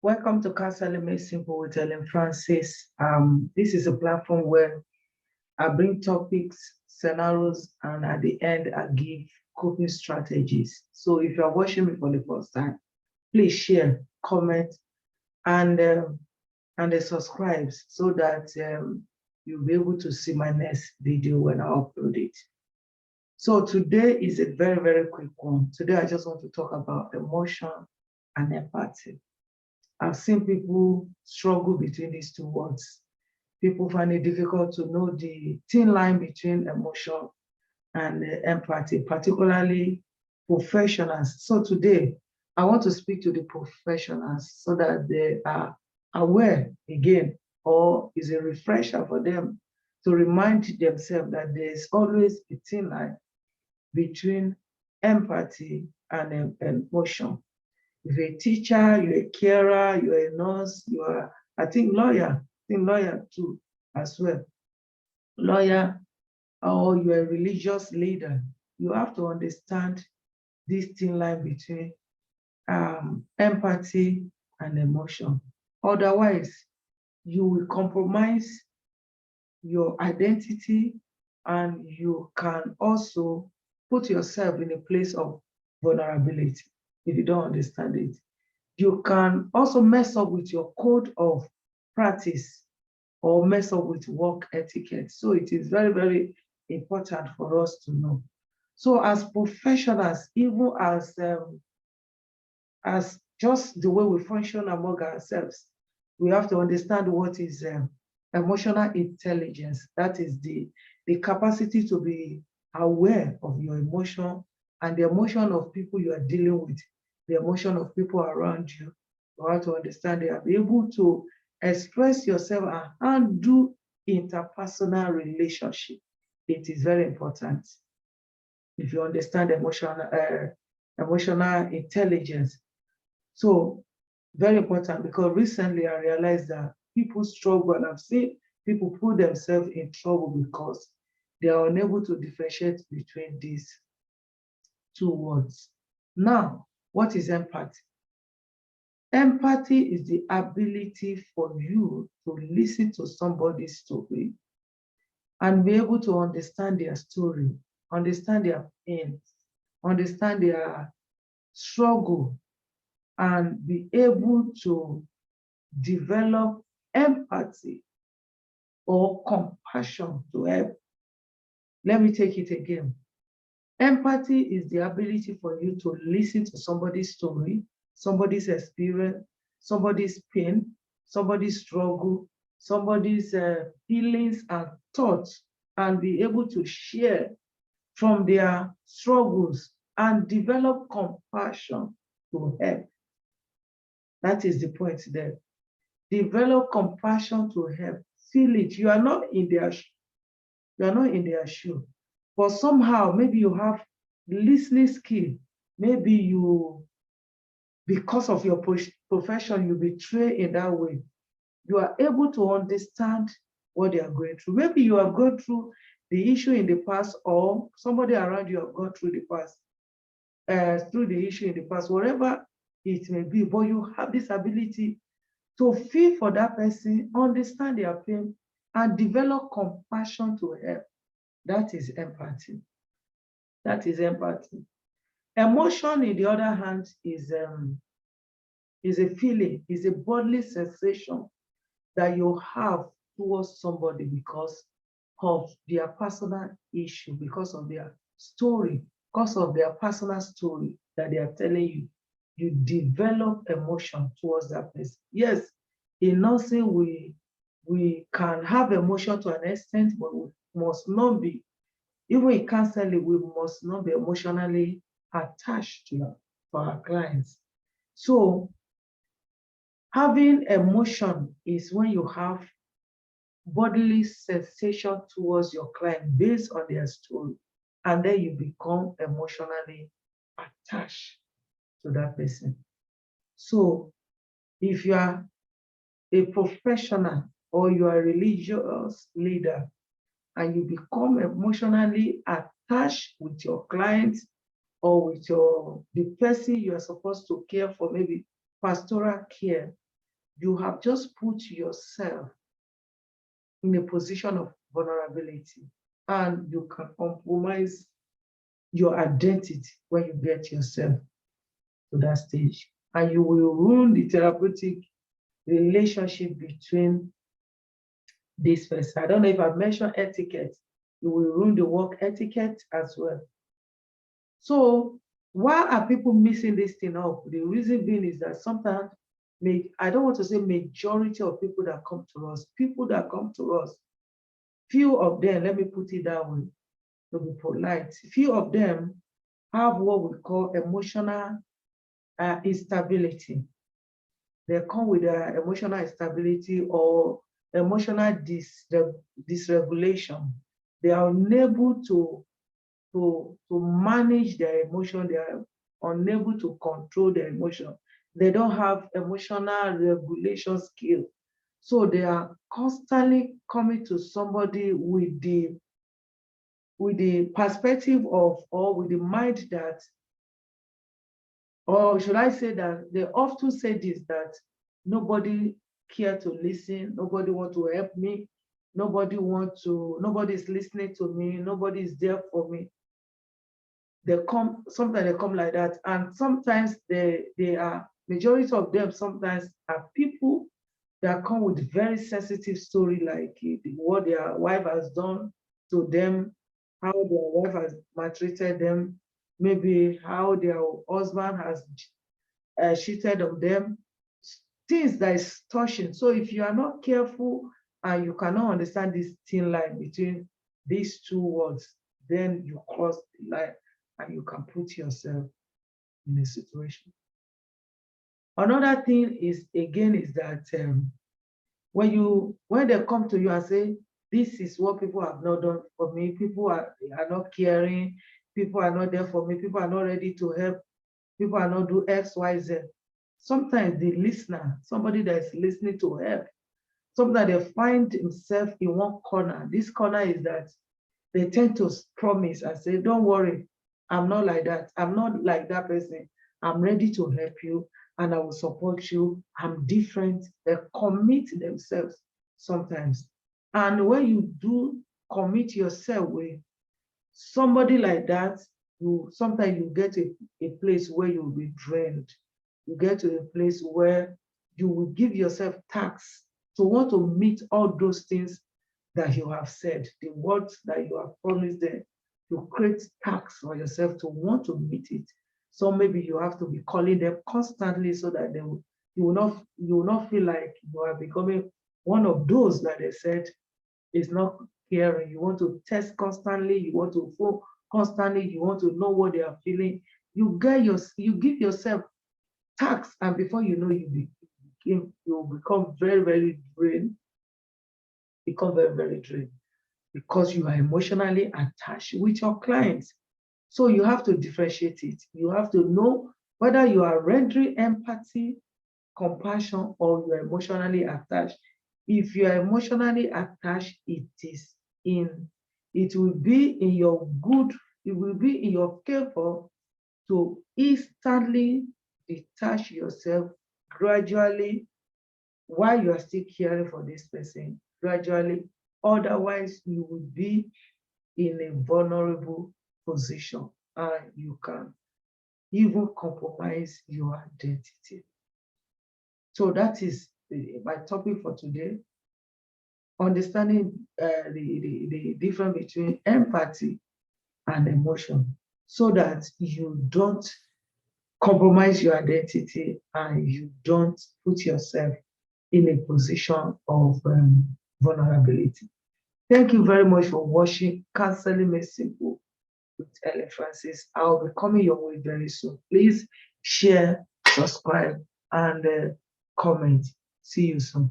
Welcome to Counseling Made Simple with Ellen Francis. This is a platform where I bring topics, scenarios, and at the end, I give coping strategies. So if you are watching me for the first time, please share, comment, and subscribe so that you'll be able to see my next video when I upload it. So today is a very, very quick one. Today, I just want to talk about emotion and empathy. I've seen people struggle between these two words. People find it difficult to know the thin line between emotion and empathy, particularly professionals. So today, I want to speak to the professionals so that they are aware again, or is a refresher for them to remind themselves that there's always a thin line between empathy and emotion. If you're a teacher, you're a carer, you're a nurse, you are, I think lawyer too as well. Lawyer, or you're a religious leader, you have to understand this thin line between empathy and emotion. Otherwise, you will compromise your identity and you can also put yourself in a place of vulnerability if you don't understand it. You can also mess up with your code of practice or mess up with work etiquette. So it is very, very important for us to know. So as professionals, even as just the way we function among ourselves, we have to understand what is emotional intelligence. That is the capacity to be aware of your emotion and the emotion of people you are dealing with, the emotion of people around you. You have to understand they are able to express yourself and do interpersonal relationship. It is very important. If you understand emotional intelligence. So very important, because recently I realized that people struggle, and I've seen people put themselves in trouble because they are unable to differentiate between these two words. Now, what is empathy? Empathy is the ability for you to listen to somebody's story and be able to understand their story, understand their pain, understand their struggle, and be able to develop empathy or compassion to help. Let me take it again. Empathy is the ability for you to listen to somebody's story, somebody's experience, somebody's pain, somebody's struggle, somebody's feelings and thoughts, and be able to share from their struggles and develop compassion to help. That is the point there. Develop compassion to help. Feel it. You are not in their shoe. But somehow, maybe you have listening skill. Maybe you, because of your profession, you betray in that way. You are able to understand what they are going through. Maybe you have gone through the issue in the past, or somebody around you have gone through the past, through the issue in the past, whatever it may be, but you have this ability to feel for that person, understand their pain, and develop compassion to help. That is empathy. That is empathy. Emotion, in the other hand, is a feeling, is a bodily sensation that you have towards somebody because of their personal issue, because of their story, because of their personal story that they are telling you. You develop emotion towards that person. Yes, in nursing, we can have emotion to an extent, but we must not be, even in counseling, we must not be emotionally attached to our clients. So having emotion is when you have bodily sensation towards your client based on their story, and then you become emotionally attached to that person. So if you are a professional or you are a religious leader and you become emotionally attached with your clients or with the person you are supposed to care for, maybe pastoral care, you have just put yourself in a position of vulnerability, and you can compromise your identity when you get yourself to that stage. And you will ruin the therapeutic relationship between this person. I don't know if I've mentioned etiquette. You will ruin the work etiquette as well. So why are people missing this thing up? The reason being is that sometimes, I don't want to say majority of people that come to us, few of them, let me put it that way, to be polite, few of them have what we call emotional instability. They come with emotional instability or emotional dysregulation. They are unable to manage their emotion. They are unable to control their emotion. They don't have emotional regulation skill. So they are constantly coming to somebody with the perspective of, or with the mind that, or should I say that they often say this, that nobody care to listen, nobody want to help me, nobody's listening to me, nobody is there for me. Sometimes they come like that. And sometimes they are, majority of them sometimes are people that come with very sensitive story, like what their wife has done to them, how their wife has maltreated them, maybe how their husband has cheated on them, things that is touching. So if you are not careful and you cannot understand this thin line between these two words, then you cross the line and you can put yourself in a situation. Another thing is, again, is that when they come to you and say, this is what people have not done for me, people are not caring, people are not there for me, people are not ready to help, people are not do X, Y, Z. Sometimes the listener, somebody that is listening to help, sometimes they find himself in one corner. This corner is that they tend to promise and say, don't worry, I'm not like that. I'm not like that person. I'm ready to help you and I will support you. I'm different. They commit themselves sometimes. And when you do commit yourself with somebody like that, sometimes you get a place where you'll be drained. You get to a place where you will give yourself tasks to want to meet all those things that you have said, the words that you have promised them. You create tasks for yourself to want to meet it. So maybe you have to be calling them constantly so that you will not feel like you are becoming one of those that they said is not caring. You want to test constantly, you want to phone constantly, you want to know what they are feeling. You give yourself tasks, and before you know, you become very, very drained, because you are emotionally attached with your clients. So you have to differentiate it. You have to know whether you are rendering empathy, compassion, or you are emotionally attached. If you are emotionally attached, it will be in your good, it will be in your favor to instantly detach yourself gradually while you are still caring for this person, gradually. Otherwise, you will be in a vulnerable position and you can even compromise your identity. So that is my topic for today, understanding the difference between empathy and emotion, so that you don't compromise your identity and you don't put yourself in a position of vulnerability. Thank you very much for watching Counseling Made Simple with Ellen Francis. I'll be coming your way very soon. Please share, subscribe, and comment. See you soon.